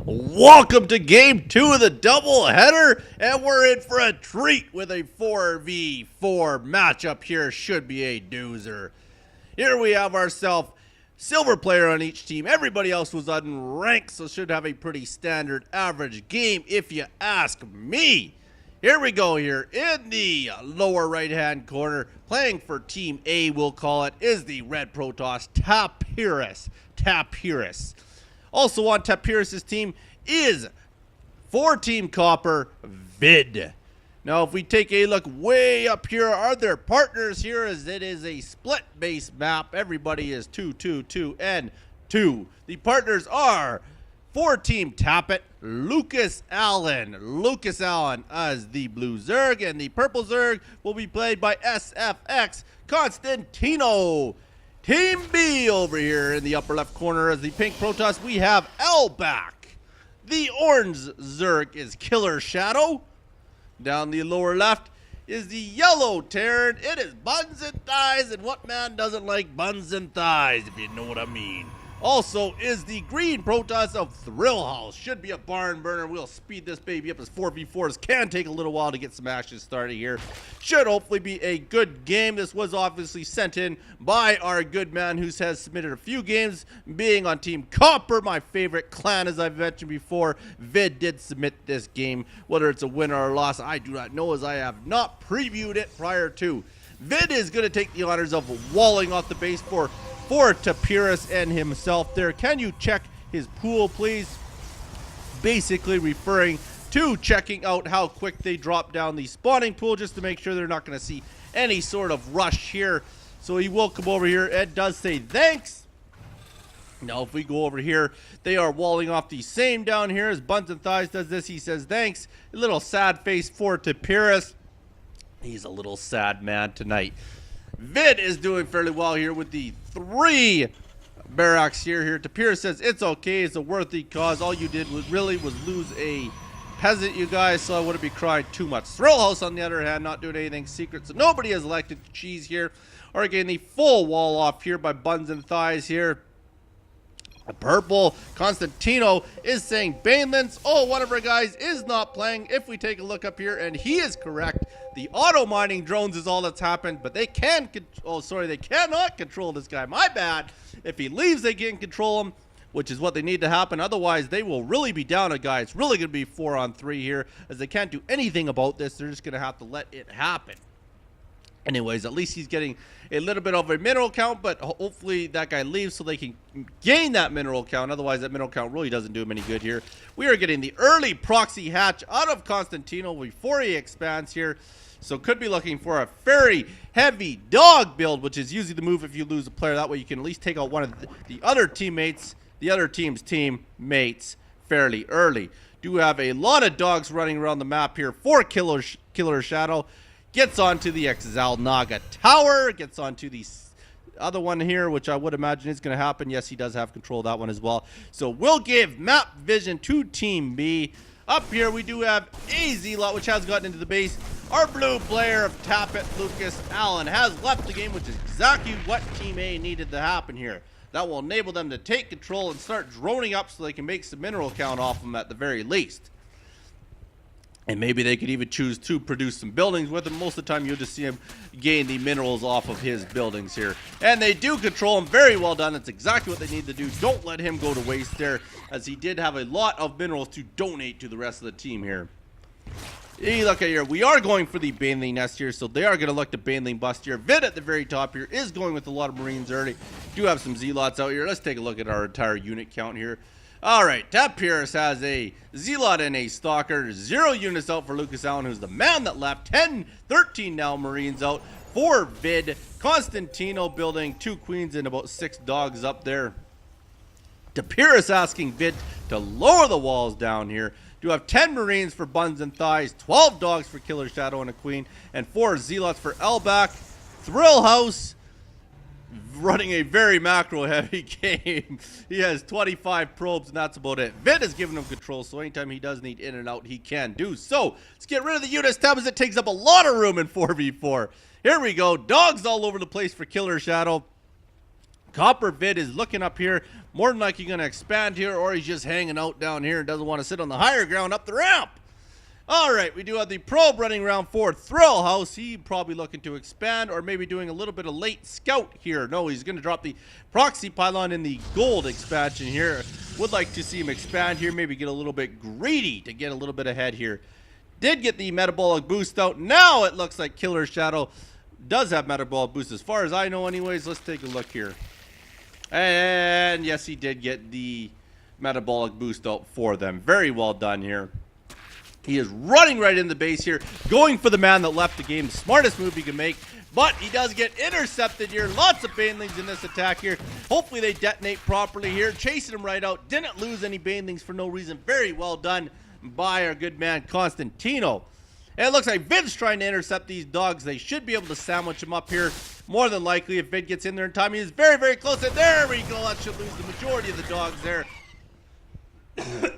Welcome to game 2 of the doubleheader, and we're in for a treat with a 4v4 matchup here. Should be a doozer. Here we have ourselves silver player on each team. Everybody else was unranked, so should have a pretty standard average game if you ask me. Here we go here in the lower right hand corner, playing for team A, we'll call it, is the red Protoss Tapirus. Also on Tapirus' team is for Team Copper, Vid. Now, if we take a look way up here, are there partners here, as it is a split base map. Everybody is 2, 2, 2, and 2. The partners are for Team TAPIT, LucasAlan as the blue Zerg, and the purple Zerg will be played by SFX Constantino. Team B over here in the upper left corner as the pink Protoss, we have Elbac. The orange Zerg is Killershadow. Down the lower left is the yellow Terran. It is BunzNthighs, and what man doesn't like BunzNthighs, if you know what I mean. Also is the green Protoss of Thrillhouse. Should be a barn burner. We'll speed this baby up as 4v4s can take a little while to get some action started here. Should hopefully be a good game. This was obviously sent in by our good man who has submitted a few games, being on Team Copper, my favorite clan, as I've mentioned before. Vid did submit this game. Whether it's a win or a loss, I do not know, as I have not previewed it prior to. Vid is going to take the honors of walling off the base for Tapirus and himself there. Can you check his pool, please? Basically referring to checking out how quick they drop down the spawning pool, just to make sure they're not going to see any sort of rush here. So he will come over here and does say thanks. Now, if we go over here, they are walling off the same down here as BunzNthighs does this. He says thanks. A little sad face for Tapirus. He's a little sad man tonight. Vid is doing fairly well here with the 3 barracks here. Tapirus says it's okay, it's a worthy cause. All you did was lose a peasant, you guys, so I wouldn't be crying too much. Thrillhouse, on the other hand, not doing anything secret, so nobody has elected cheese here. Are getting the full wall off here by BunzNthighs here. Purple Constantino is saying Banelands. Oh, one of our guys is not playing. If we take a look up here, and he is correct, the auto mining drones is all that's happened, but they cannot control this guy. My bad. If he leaves, they can control him, which is what they need to happen. Otherwise, they will really be down a guy. It's really going to be 4-on-3 here, as they can't do anything about this. They're just going to have to let it happen. Anyways, at least he's getting a little bit of a mineral count, but hopefully that guy leaves so they can gain that mineral count. Otherwise, that mineral count really doesn't do him any good here. We are getting the early proxy hatch out of Constantino before he expands here. So could be looking for a very heavy dog build, which is usually the move if you lose a player. That way you can at least take out one of the other teammates, the other team's teammates, fairly early. Do have a lot of dogs running around the map here for Killershadow. Gets onto the Exalnaga Tower, gets onto the other one here, which I would imagine is going to happen. Yes, he does have control of that one as well. So we'll give map vision to Team B. Up here, we do have a Z-Lot, which has gotten into the base. Our blue player of TAPIT, LucasAlan, has left the game, which is exactly what Team A needed to happen here. That will enable them to take control and start droning up so they can make some mineral count off them at the very least. And maybe they could even choose to produce some buildings with him. Most of the time, you'll just see him gain the minerals off of his buildings here. And they do control him. Very well done. That's exactly what they need to do. Don't let him go to waste there, as he did have a lot of minerals to donate to the rest of the team here. Hey, look at here. We are going for the Baneling nest here, so they are going to look to Baneling bust here. Vid at the very top here is going with a lot of Marines early. Do have some Z-Lots out here. Let's take a look at our entire unit count here. All right, Tapirus has a Z-Lot and a Stalker. 0 units out for LucasAlan, who's the man that left. 13 now Marines out for Vid. Constantino building 2 queens and about 6 dogs up there. Tapirus asking Vid to lower the walls down here. Do have 10 Marines for BunzNthighs, 12 dogs for Killershadow and a queen, and 4 Z-Lots for Elbac. Thrillhouse running a very macro heavy game. He has 25 probes, and that's about it. Vid is giving him control, so anytime he does need in and out, he can do so. Let's get rid of the units tab, as it takes up a lot of room in 4v4. Here we go. Dogs all over the place for Killershadow. Copper Vid is looking up here, more than likely going to expand here, or he's just hanging out down here and doesn't want to sit on the higher ground up the ramp. All right, we do have the probe running around for Thrillhouse. He probably looking to expand or maybe doing a little bit of late scout here. No, he's going to drop the proxy pylon in the gold expansion here. Would like to see him expand here, maybe get a little bit greedy to get a little bit ahead here. Did get the metabolic boost out. Now it looks like Killershadow does have metabolic boost as far as I know anyways. Let's take a look here. And yes, he did get the metabolic boost out for them. Very well done here. He is running right in the base here, going for the man that left the game. Smartest move he can make, but he does get intercepted here. Lots of banelings in this attack here. Hopefully they detonate properly here. Chasing him right out. Didn't lose any banelings for no reason. Very well done by our good man Constantino. And it looks like Vid's trying to intercept these dogs. They should be able to sandwich him up here. More than likely, if Vid gets in there in time, he is very, very close. And there we go. That should lose the majority of the dogs there.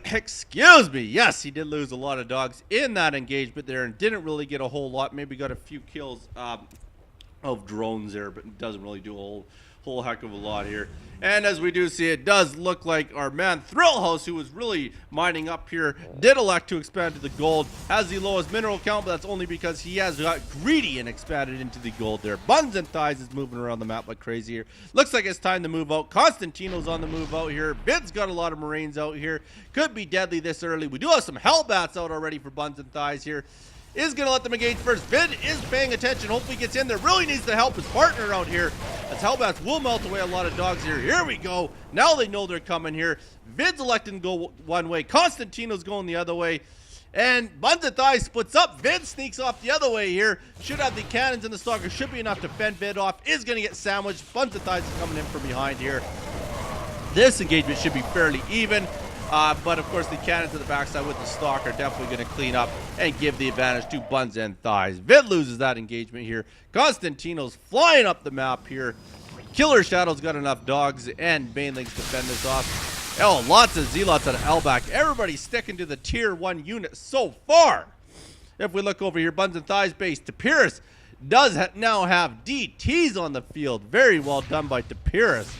Excuse me. Yes, he did lose a lot of dogs in that engagement there and didn't really get a whole lot. Maybe got a few kills of drones there, but doesn't really do a whole heck of a lot here. And as we do see, it does look like our man Thrillhouse, who was really mining up here, did elect to expand to the gold. Has the lowest mineral count, but that's only because he has got greedy and expanded into the gold there. BunzNthighs is moving around the map like crazy here. Looks like it's time to move out. Constantino's on the move out here. Vid's got a lot of Marines out here. Could be deadly this early. We do have some Hellbats out already for BunzNthighs here. Is going to let them engage first. Vid is paying attention. Hopefully gets in there. Really needs to help his partner out here, as Hellbats will melt away a lot of dogs here. Here we go. Now they know they're coming here. Vid's electing to go one way. Constantino's going the other way. And BunzNthighs splits up. Vid sneaks off the other way here. Should have the cannons and the stalker. Should be enough to fend Vid off. Is going to get sandwiched. BunzNthighs is coming in from behind here. This engagement should be fairly even. But of course the cannon to the backside with the stalker definitely going to clean up and give the advantage to BunzNthighs. Vid loses that engagement here. Constantino's flying up the map here. Killershadow's got enough dogs and banelings to fend this off. Oh, lots of zealots out of Elbac. Everybody's sticking to the tier 1 unit so far. If we look over here, BunzNthighs base, Tapirus does now have DTs on the field. Very well done by Tapirus.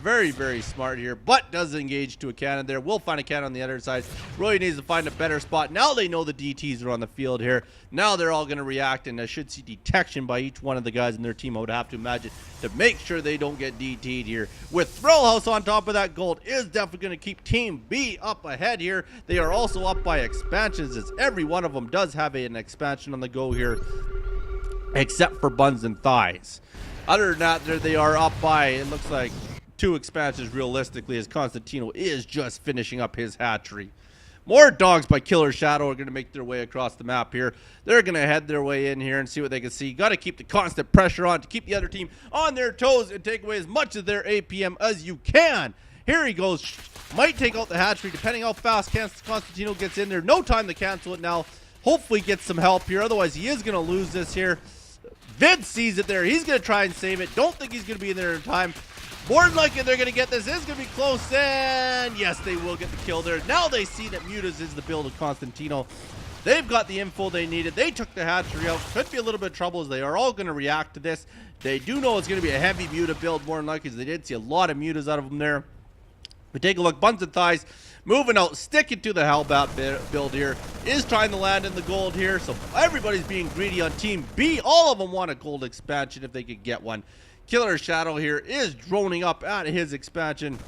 Very, very smart here, but does engage to a cannon there. We'll find a cannon on the other side. Really needs to find a better spot. Now they know the DTs are on the field here. Now they're all going to react, and I should see detection by each one of the guys in their team, I would have to imagine, to make sure they don't get DT'd here. With Thrillhouse on top of that, gold is definitely going to keep Team B up ahead here. They are also up by expansions, as every one of them does have an expansion on the go here, except for BunzNthighs. Other than that, there they are up by, it looks like, 2 expansions realistically, as Constantino is just finishing up his hatchery. More dogs by Killershadow are going to make their way across the map here. They're going to head their way in here and see what they can see. Got to keep the constant pressure on to keep the other team on their toes and take away as much of their APM as you can. Here he goes. Might take out the hatchery depending how fast Constantino gets in there. No time to cancel it now. Hopefully gets some help here. Otherwise he is going to lose this here. Vid sees it there. He's going to try and save it. Don't think he's going to be in there in time. More than likely they're going to get this. This is going to be close, and yes, they will get the kill there. Now they see that Mutas is the build of Constantino. They've got the info they needed. They took the hatchery out. Could be a little bit of trouble, as they are all going to react to this. They do know it's going to be a heavy Muta build, more than likely, as they did see a lot of Mutas out of them there. We take a look. BunzNthighs moving out, sticking to the Hellbat build here. Is trying to land in the gold here, so everybody's being greedy on Team B. All of them want a gold expansion if they could get one. Killershadow here is droning up at his expansion.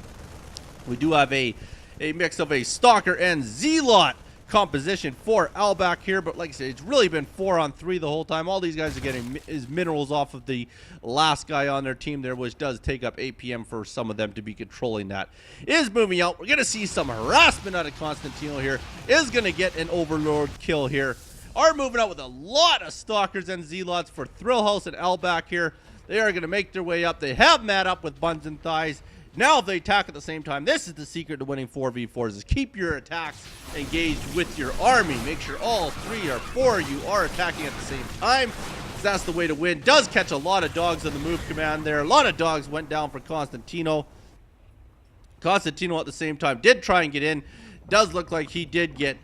We do have a mix of a stalker and zealot composition for Elbac here, but like I said, it's really been 4-on-3 the whole time. All these guys are getting his minerals off of the last guy on their team there, which does take up APM for some of them to be controlling that. Is moving out. We're going to see some harassment out of Constantino here. Is going to get an overlord kill here. Are moving out with a lot of stalkers and zealots for Thrillhouse and Elbac here. They are going to make their way up. They have Matt up with BunzNthighs. Now if they attack at the same time, this is the secret to winning 4v4s, is keep your attacks engaged with your army. Make sure all 3 or 4 of you are attacking at the same time. That's the way to win. Does catch a lot of dogs on the move command there. A lot of dogs went down for Constantino. Constantino at the same time did try and get in. Does look like he did get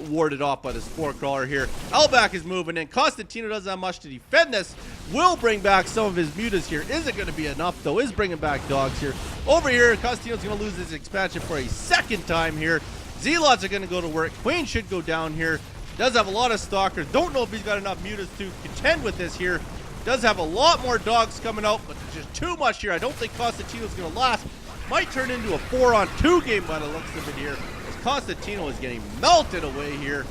warded off by the spore crawler here. Elbac is moving in. Constantino doesn't have much to defend this. Will bring back some of his mutas here. Is it going to be enough, though? Is bringing back dogs here. Over here, Constantino's going to lose his expansion for a second time here. Zealots are going to go to work. Queen should go down here. Does have a lot of stalkers. Don't know if he's got enough mutas to contend with this here. Does have a lot more dogs coming out, but there's just too much here. I don't think Constantino's going to last. Might turn into a 4-on-2 game by the looks of it here. As Constantino is getting melted away here.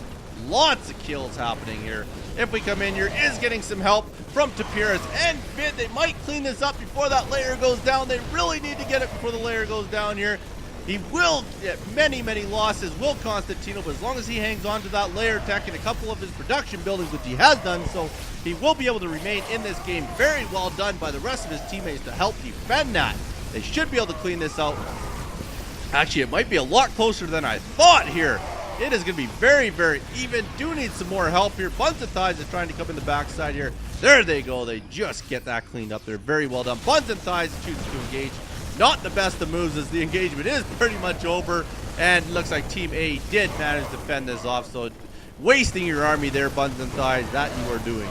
Lots of kills happening here. If we come in here, is getting some help from Tapirus and Vid. They might clean this up before that layer goes down. They really need to get it before the layer goes down here. He will get many, many losses, will Constantino, but as long as he hangs on to that layer tech and a couple of his production buildings, which he has done, so he will be able to remain in this game. Very well done by the rest of his teammates to help defend that. They should be able to clean this out. Actually, it might be a lot closer than I thought here. It is going to be very, very even. Do need some more help here. BunzNthighs is trying to come in the backside here. There they go. They just get that cleaned up there. Very well done. BunzNthighs chooses to engage. Not the best of moves as the engagement is pretty much over. And looks like Team A did manage to fend this off. So wasting your army there, BunzNthighs, that you are doing.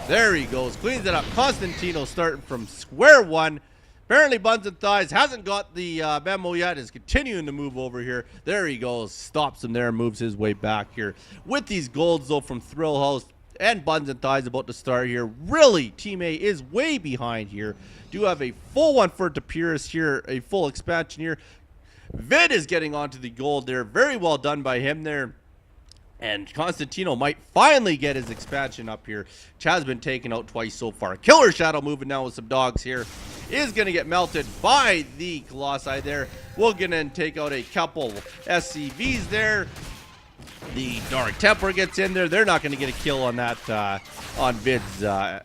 There he goes. Cleans it up. Constantino starting from square one. Apparently BunzNthighs hasn't got the memo yet, is continuing to move over here. There he goes, stops him there and moves his way back here. With these golds though from Thrillhouse and BunzNthighs about to start here, really Team A is way behind here. Do have a full one for Tapirus here, a full expansion here. Vid is getting onto the gold there, very well done by him there. And Constantino might finally get his expansion up here, which has been taken out twice so far. Killershadow moving down with some dogs here. Is going to get melted by the Colossi there. We're going to take out a couple SCVs there. The Dark Templar gets in there. They're not going to get a kill on that, on Vid's, got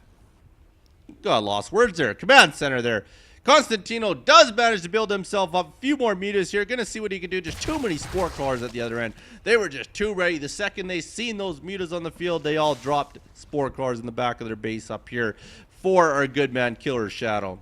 lost words there. Command center there. Constantino does manage to build himself up. A few more meters here. Going to see what he can do. Just too many spore crawlers at the other end. They were just too ready. The second they seen those mutas on the field, they all dropped spore crawlers in the back of their base up here for our good man Killershadow.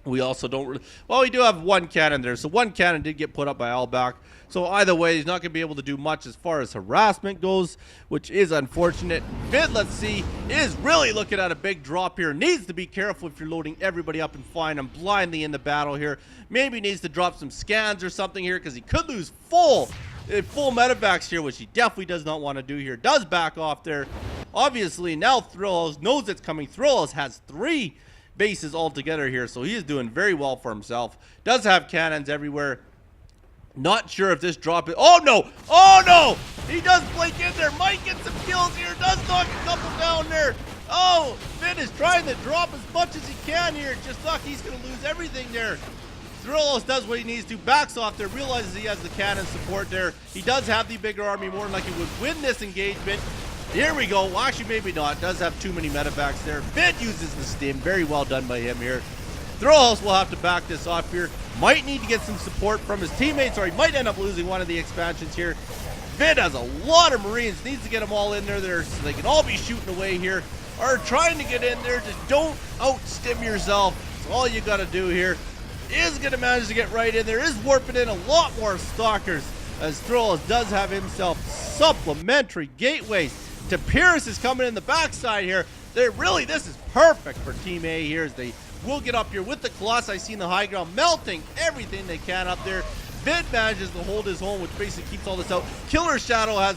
We also don't... Well, we do have one cannon there. So one cannon did get put up by Elbac. So either way, he's not going to be able to do much as far as harassment goes, which is unfortunate. Vid, let's see, is really looking at a big drop here. Needs to be careful if you're loading everybody up and flying them blindly in the battle here. Maybe needs to drop some scans or something here because he could lose full medevacs here, which he definitely does not want to do here. Does back off there. Obviously, now Thrillhouse knows it's coming. Thrillhouse has 3 bases altogether here, so he is doing very well for himself. Does have cannons everywhere. Not sure if this drop is... Oh, no! Oh, no! He does blink in there. Might get some kills here. Does knock a couple down there. Oh, Finn is trying to drop as much as he can here. Just thought he's going to lose everything there. Thrillhouse does what he needs to. Backs off there. Realizes he has the cannon support there. He does have the bigger army more than like he would win this engagement. Here we go. Well, actually, maybe not. Does have too many medevacs there. Vid uses the stim. Very well done by him here. Thrillhouse will have to back this off here. Might need to get some support from his teammates, or he might end up losing one of the expansions here. Vid has a lot of Marines. Needs to get them all in there so they can all be shooting away here. Or trying to get in there. Just don't out-stim yourself. That's all you got to do here. Is going to manage to get right in there. Is warping in a lot more stalkers, as Thrillhouse does have himself supplementary gateways. Tapirus is coming in the backside here. This is perfect for Team A here as they will get up here with the Colossi seen the high ground, melting everything they can up there. Vid manages to hold his own, which basically keeps all this out. Killershadow has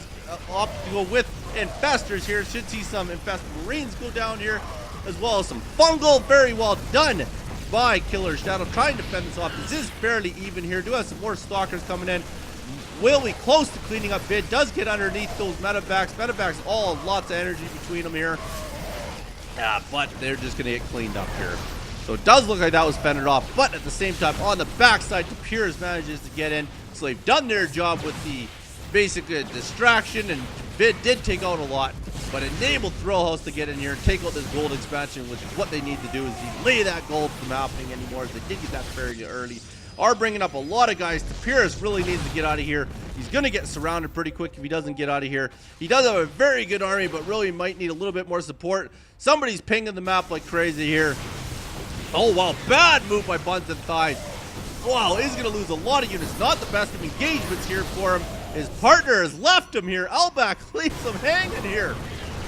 opted to go with Infestors here. Should see some Infested Marines go down here, as well as some Fungal. Very well done by Killershadow. Trying to fend this off. This is fairly even here. Do have some more Stalkers coming in. Will be close to cleaning up. Vid does get underneath those medevacs. Medevacs all lots of energy between them here. But they're just going to get cleaned up here. So it does look like that was fended off, but at the same time, on the backside, Tapirus manages to get in. So they've done their job with the basic distraction, and Vid did take out a lot, but enabled Thrillhouse to get in here and take out this gold expansion, which is what they need to do, is delay that gold from happening anymore, as they did get that fairly early. Are bringing up a lot of guys. Tapirus really needs to get out of here. He's going to get surrounded pretty quick if he doesn't get out of here. He does have a very good army, but really might need a little bit more support. Somebody's pinging the map like crazy here. Oh, wow. Bad move by BunzNthighs. Wow, he's going to lose a lot of units. Not the best of engagements here for him. His partner has left him here. Elbac leaves him hanging here.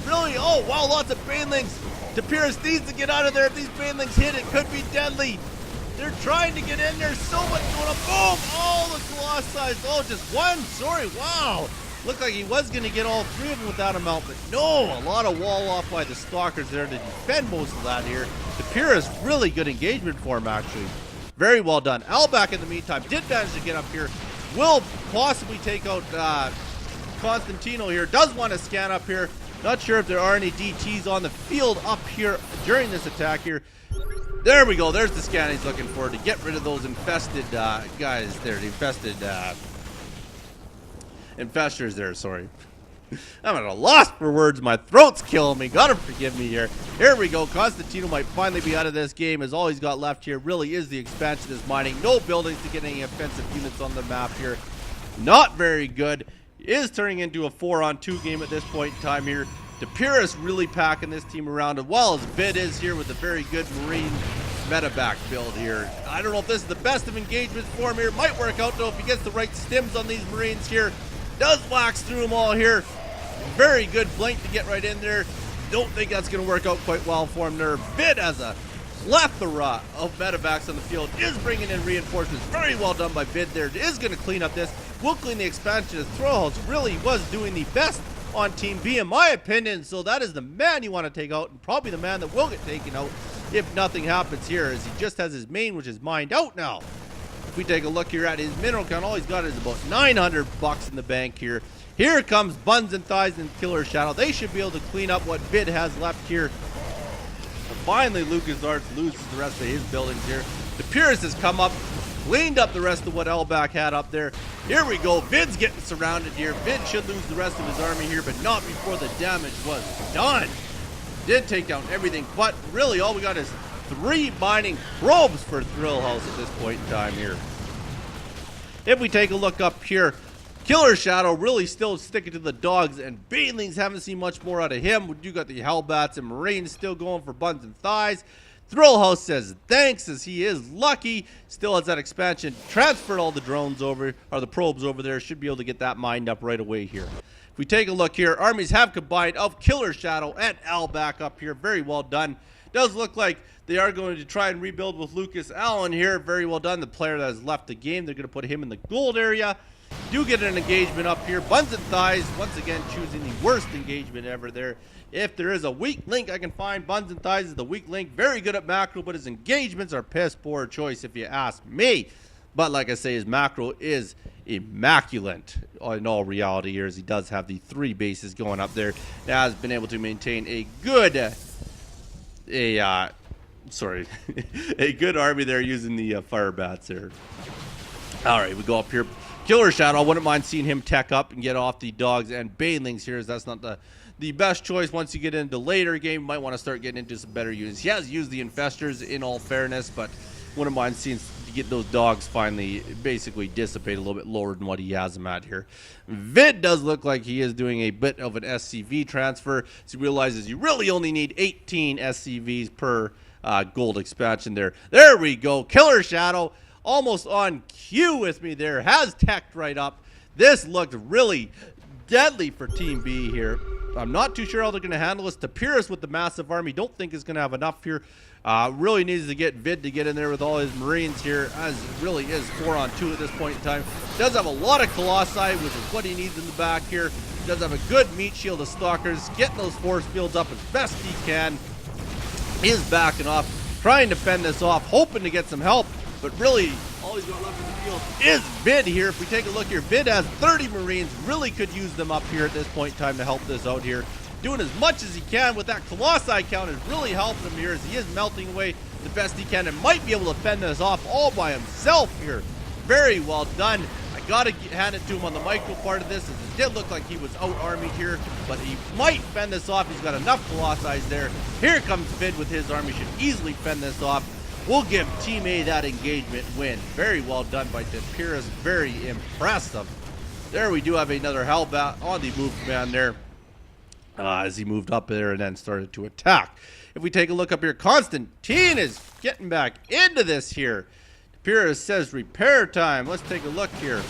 Really? Oh, wow, lots of banelings. Tapirus needs to get out of there. If these banelings hit, it could be deadly. They're trying to get in there. So much going on. Boom! Oh, the Colossi. Oh, just one. Sorry. Wow. Looked like he was going to get all three of them without a mount, but no. A lot of wall off by the Stalkers there to defend most of that here. Tapirus, really good engagement for him, actually. Very well done. Elbac, in the meantime, did manage to get up here. Will possibly take out Constantino here. Does want to scan up here. Not sure if there are any DTs on the field up here during this attack here. There we go. There's the scan he's looking for to get rid of those infested guys there. The infested infestors there, sorry. I'm at a loss for words. My throat's killing me. Gotta forgive me here. Here we go. Constantino might finally be out of this game, as all he's got left here really is the expansion is mining. No buildings to get any offensive units on the map here. Not very good. Is turning into a 4-on-2 game at this point in time here. Tapirus really packing this team around, as well as Vid is here with a very good Marine medevac build here. I don't know if this is the best of engagements for him here. Might work out though if he gets the right stims on these Marines here. Does wax through them all here. Very good blink to get right in there. Don't think that's going to work out quite well for him there. Vid has a plethora of medevacs on the field. Is bringing in reinforcements. Very well done by Vid there. Is going to clean up this. Will clean the expansion as Thrillhouse really was doing the best on Team B, in my opinion. So that is the man you want to take out, and probably the man that will get taken out if nothing happens here, as he just has his main, which is mined out now. If we take a look here at his mineral count, all he's got is about 900 bucks in the bank here. Here comes BunzNthighs and Killershadow. They should be able to clean up what Vid has left here. And finally, LucasAlan loses the rest of his buildings here. Tapirus has come up, cleaned up the rest of what Elbac had up there. Here we go. Vid's getting surrounded here. Vid should lose the rest of his army here, but not before the damage was done. Did take down everything, but really all we got is 3 mining probes for Thrillhouse at this point in time here. If we take a look up here, Killershadow really still sticking to the dogs, and Banelings haven't seen much more out of him. You got the Hellbats and Marines still going for BunzNthighs. Thrillhouse says thanks, as he is lucky. Still has that expansion. Transferred all the drones over, or the probes over there. Should be able to get that mined up right away here. If we take a look here, armies have combined of Killershadow and Elbac up here. Very well done. Does look like they are going to try and rebuild with LucasAlan here. Very well done. The player that has left the game, they're going to put him in the gold area. Do get an engagement up here. BunzNthighs, once again, choosing the worst engagement ever there. If there is a weak link I can find, BunzNthighs is the weak link. Very good at macro, but his engagements are piss poor choice if you ask me. But like I say, his macro is immaculate in all reality here, as he does have the 3 bases going up there. Has been able to maintain a good, a good army there using the fire bats there. All right, we go up here. Killershadow, I wouldn't mind seeing him tech up and get off the dogs and banelings here, as that's not the best choice. Once you get into later game, you might want to start getting into some better units. He has used the infestors in all fairness, but wouldn't mind seeing to get those dogs finally basically dissipate a little bit lower than what he has them at here. Vid does look like he is doing a bit of an SCV transfer, so he realizes you really only need 18 SCVs per gold expansion there. There we go. Killershadow, almost on cue with me there, has teched right up. This looked really deadly for Team B here. I'm not too sure how they're going to handle this. Tapirus with the massive army, don't think is going to have enough here. Really needs to get Vid to get in there with all his Marines here, as it really is 4-on-2 at this point in time. Does have a lot of Colossi, which is what he needs in the back here. Does have a good meat shield of Stalkers, getting those force fields up as best he can. He is backing off, trying to fend this off, hoping to get some help. But really, all he's got left in the field is Vid here. If we take a look here, Vid has 30 Marines. Really could use them up here at this point in time to help this out here. Doing as much as he can with that Colossi count is really helping him here, as he is melting away the best he can and might be able to fend this off all by himself here. Very well done. I got to hand it to him on the micro part of this, as it did look like he was out-armied here, but he might fend this off. He's got enough Colossi there. Here comes Vid with his army. Should easily fend this off. We'll give Team A that engagement win. Very well done by Tapirus. Very impressive. There we do have another Hellbat on the move command there, as he moved up there and then started to attack. If we take a look up here, Constantino is getting back into this here. Tapirus says repair time. Let's take a look here.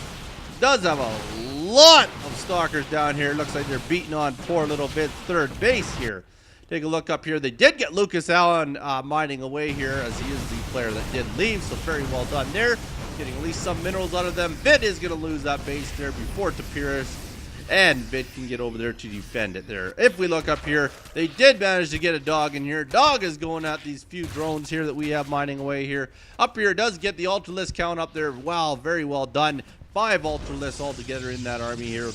Does have a lot of stalkers down here. Looks like they're beating on poor little Vid's third base here. Take a look up here. They did get LucasAlan mining away here, as he is the player that did leave, so very well done there. Getting at least some minerals out of them. Vid is going to lose that base there before Tapirus, and Vid can get over there to defend it there. If we look up here, they did manage to get a dog in here. Dog is going at these few drones here that we have mining away here. Up here does get the Ultralisk count up there. Wow, very well done. 5 Ultralisks altogether in that army here.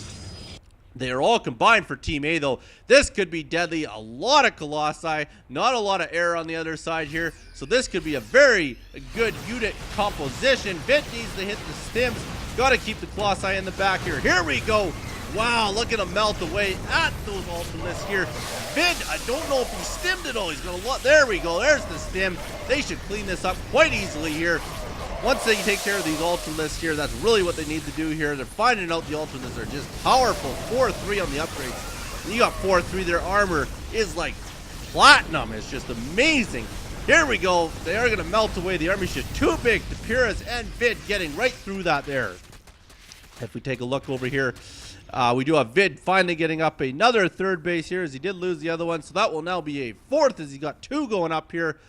They are all combined for Team A, though. This could be deadly. A lot of Colossi, not a lot of air on the other side here. So this could be a very good unit composition. Vid needs to hit the stims. Got to keep the Colossi in the back here. Here we go. Wow, look at him melt away at those Ultralisks here. Vid, I don't know if he stimmed it all. He's going to, there we go. There's the stim. They should clean this up quite easily here. Once they take care of these Ultralisks here, that's really what they need to do here. They're finding out the Ultralisks are just powerful. 4-3 on the upgrades. You got 4-3, their armor is like platinum. It's just amazing. Here we go. They are going to melt away. The army's just too big. Tapirus and Vid getting right through that there. If we take a look over here, we do have Vid finally getting up another third base here, as he did lose the other one. So that will now be a fourth, as he got 2 going up here.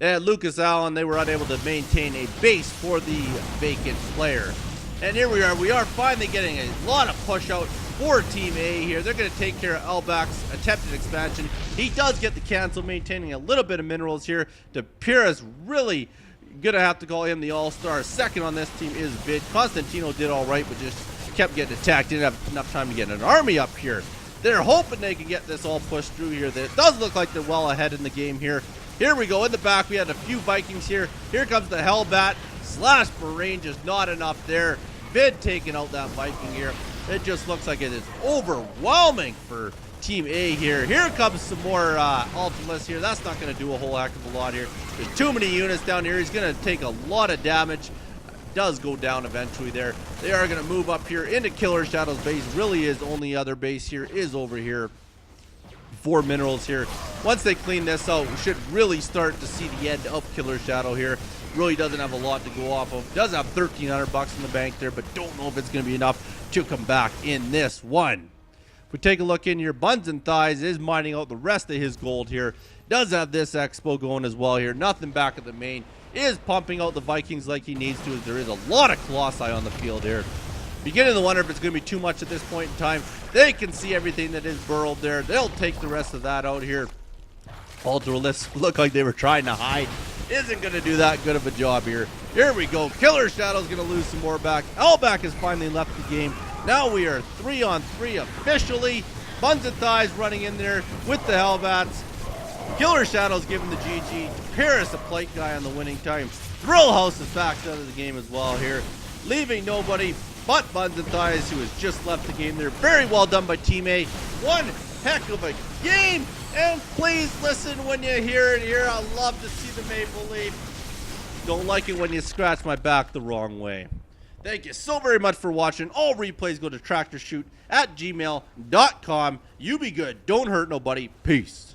And LucasAlan, they were unable to maintain a base for the vacant player. And here we are finally getting a lot of push out for Team A here. They're going to take care of Elbac's attempted expansion. He does get the cancel, maintaining a little bit of minerals here. Tapirus really going to have to call him the all-star. Second on this team is Vid. Constantino did all right, but just kept getting attacked. Didn't have enough time to get an army up here. They're hoping they can get this all pushed through here. It does look like they're well ahead in the game here. Here we go. In the back, we had a few Vikings here. Here comes the Hellbat. Slash for range is not enough there. Vid taking out that Viking here. It just looks like it is overwhelming for Team A here. Here comes some more Ultralisks here. That's not going to do a whole heck of a lot here. There's too many units down here. He's going to take a lot of damage. Does go down eventually there. They are going to move up here into Killershadow's base. Really, his only other base here is over here. 4 minerals here. Once they clean this out, we should really start to see the end of Killershadow here. Really doesn't have a lot to go off of. Does have $1,300 in the bank there, but don't know if it's going to be enough to come back in this one. If we take a look in here, BunzNthighs is mining out the rest of his gold here. Does have this expo going as well here. Nothing back at the main. Is pumping out the Vikings like he needs to, as there is a lot of Colossi on the field here. Beginning to wonder if it's going to be too much at this point in time. They can see everything that is burrowed there. They'll take the rest of that out here. Ultralisks look like they were trying to hide. Isn't going to do that good of a job here. Here we go. Killershadow's going to lose some more back. Elbac has finally left the game. Now we are 3-on-3 officially. BunzNthighs running in there with the Hellbats. Killershadow's giving the GG. Tapirus, a plate guy on the winning time. Thrillhouse is backed out of the game as well here, leaving nobody but BunzNthighs, who has just left the game there. Very well done by Team A. One heck of a game. And please listen when you hear it here. I love to see the Maple Leaf. Don't like it when you scratch my back the wrong way. Thank you so very much for watching. All replays go to tractorchute@gmail.com. You be good. Don't hurt nobody. Peace.